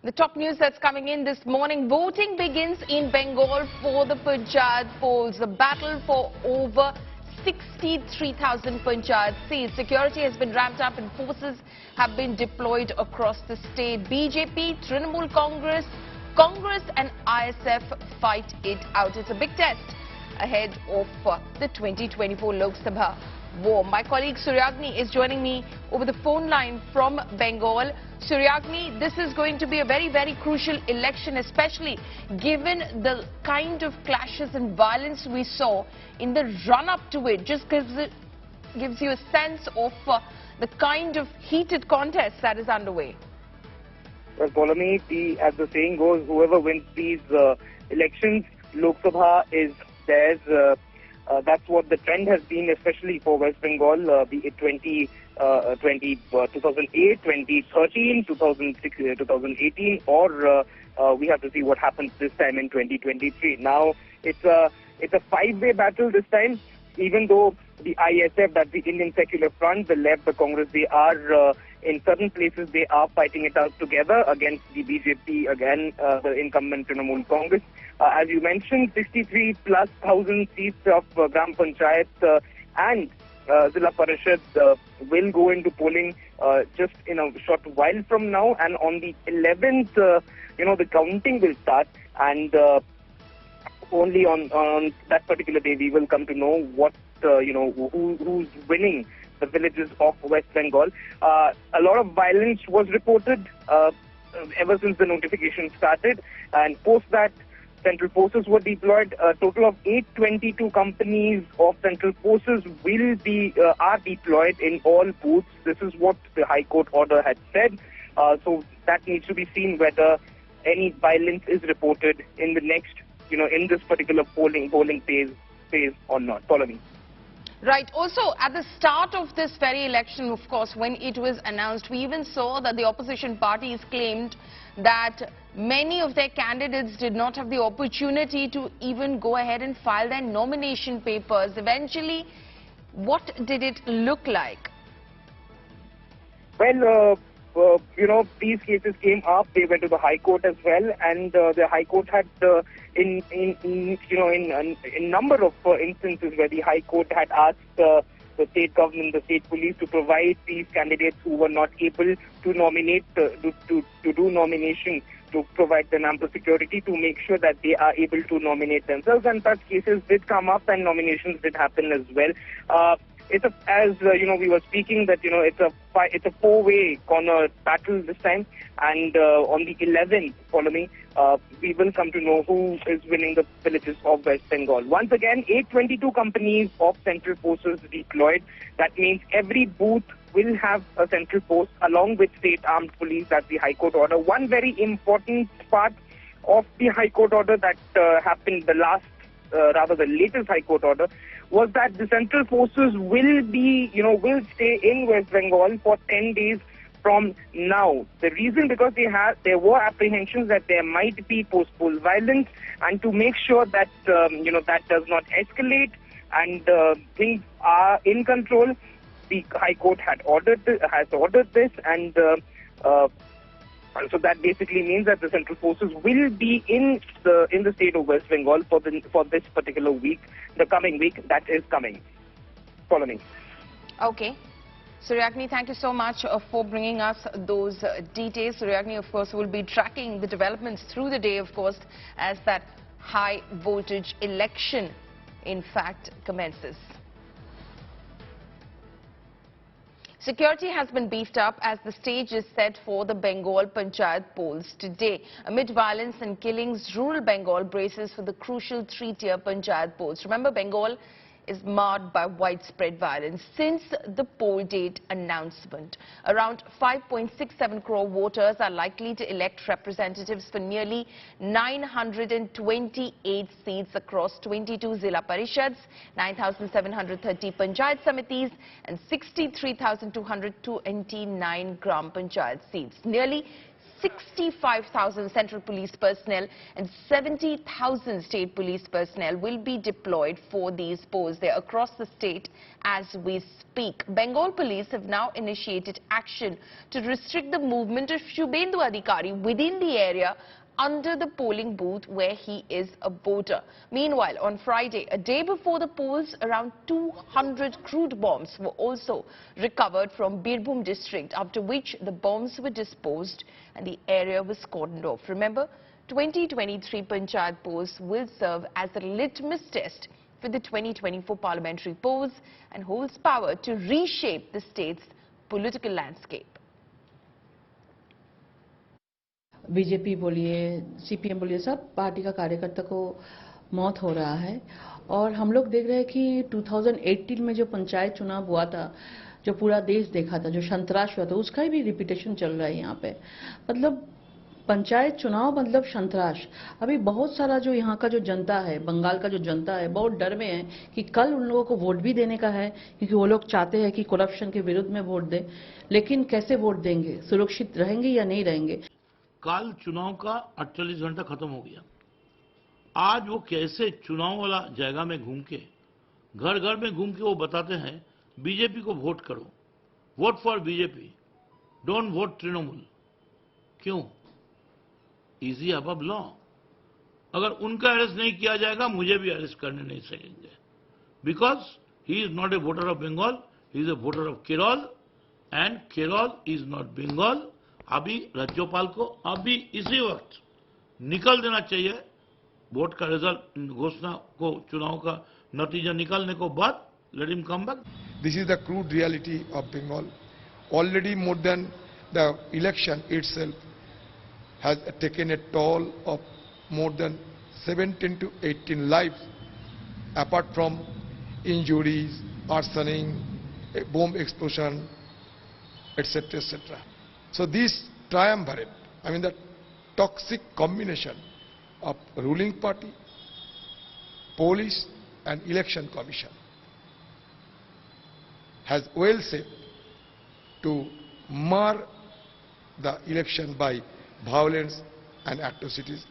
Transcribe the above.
The top news that's coming in this morning: voting begins in Bengal for the Panchayat polls. The battle for over 63,000 Panchayat seats. Security has been ramped up and forces have been deployed across the state. BJP, Trinamool Congress, and ISF fight it out. It's a big test ahead of the 2024 Lok Sabha war. My colleague Suryagni is joining me over the phone line from Bengal. Suryagni, this is going to be a very, very crucial election, especially given the kind of clashes and violence we saw in the run-up to it. Just gives you a sense of the kind of heated contest that is underway. Well, Polami, as the saying goes, whoever wins these elections, Lok Sabha is theirs. That's what the trend has been, especially for West Bengal, be it 2008, 2013, 2018, or we have to see what happens this time in 2023. Now, it's a five-way battle this time, even though the ISF, that's the Indian Secular Front, the left, the Congress, they are, in certain places, they are fighting it out together against the BJP, again, the incumbent Trinamool Congress. As you mentioned, 63,000+ seats of Gram Panchayat and Zilla Parishad will go into polling just in a short while from now, and on the 11th, the counting will start, and only on that particular day we will come to know what who's winning the villages of West Bengal. A lot of violence was reported ever since the notification started, and post that, Central Forces were deployed. A total of 822 companies of Central Forces are deployed in all booths. This is what the High Court order had said. So that needs to be seen whether any violence is reported in the next, in this particular polling phase or not. Follow me. Right. Also, at the start of this very election, of course, when it was announced, we even saw that the opposition parties claimed that many of their candidates did not have the opportunity to even go ahead and file their nomination papers. Eventually, what did it look like? Well, these cases came up. They went to the High Court as well, and the High Court had, in number of instances where the High Court had asked the state government, the state police, to provide these candidates who were not able to nominate, to do nomination, to provide them ample security to make sure that they are able to nominate themselves. And such cases did come up, and nominations did happen as well. We were speaking that it's a four-way corner battle this time, and on the 11th, we will come to know who is winning the villages of West Bengal. Once again, 822 companies of Central Forces deployed. That means every booth will have a central post along with state armed police. That's the High Court order. One very important part of the High Court order that happened, the latest High Court order, was that the Central Forces will stay in West Bengal for 10 days from now. The reason, because there were apprehensions that there might be post-poll violence, and to make sure that that does not escalate and things are in control, the High Court has ordered this, and so that basically means that the Central Forces will be in the state of West Bengal for this particular week, the coming week that is coming. Follow me. Okay. Suryagni, thank you so much for bringing us those details. Suryagni, of course, will be tracking the developments through the day, of course, as that high voltage election, in fact, commences. Security has been beefed up as the stage is set for the Bengal Panchayat polls today. Amid violence and killings, rural Bengal braces for the crucial three-tier Panchayat polls. Remember, Bengal is marred by widespread violence since the poll date announcement. Around 5.67 crore voters are likely to elect representatives for nearly 928 seats across 22 Zilla Parishads, 9,730 Panchayat Samitis and 63,229 Gram Panchayat seats. Nearly 65,000 central police personnel and 70,000 state police personnel will be deployed for these polls. They are across the state as we speak. Bengal police have now initiated action to restrict the movement of Shubhendu Adhikari within the area under the polling booth where he is a voter. Meanwhile, on Friday, a day before the polls, around 200 crude bombs were also recovered from Birbhum district, after which the bombs were disposed and the area was cordoned off. Remember, 2023 Panchayat polls will serve as a litmus test for the 2024 parliamentary polls and holds power to reshape the state's political landscape. BJP बोलिए, CPM बोलिए, सब party का कार्यकर्ता को मौत हो रहा है। और हम लोग देख रहे हैं कि 2018 में जो पंचायत चुनाव हुआ था, जो पूरा देश देखा था, जो संतराश हुआ था, उसका भी रिपीटेशन चल रहा है यहाँ पे। मतलब पंचायत चुनाव मतलब संतराश। अभी बहुत सारा जो यहाँ का जो जनता है, बंगाल का जो जनता है, बहुत डर में है कि कल उन लोगों को वोट भी देने का है, क्योंकि वो लोग चाहते हैं कि करप्शन के विरुद्ध में वोट दें। लेकिन कैसे वोट देंगे, सुरक्षित रहेंगे या नहीं रहेंगे। कल चुनाव का 48 घंटा खत्म हो गया। आज वो कैसे चुनाव वाला जगह में घूम के, घर घर में घूम के वो बताते हैं बीजेपी को वोट करो, vote for BJP, don't vote Trinamool. क्यों? Easy above law. अगर उनका अरेस्ट नहीं किया जाएगा, मुझे भी अरेस्ट करने नहीं सकेंगे, because he is not a voter of Bengal, he is a voter of Kerala and Kerala is not Bengal. अभी राज्यपाल को अभी इसी वक्त निकल देना चाहिए। वोट का रिजल्ट घोषणा को, चुनाव का नतीजा निकालने को बाद let him come back. This is the crude reality of Bengal. Already more than the election itself has taken a toll of more than 17 to 18 lives, apart from injuries, arsoning, bomb explosion, etc., etc. So this triumvirate, I mean the toxic combination of ruling party, police and election commission has well set to mar the election by violence and atrocities.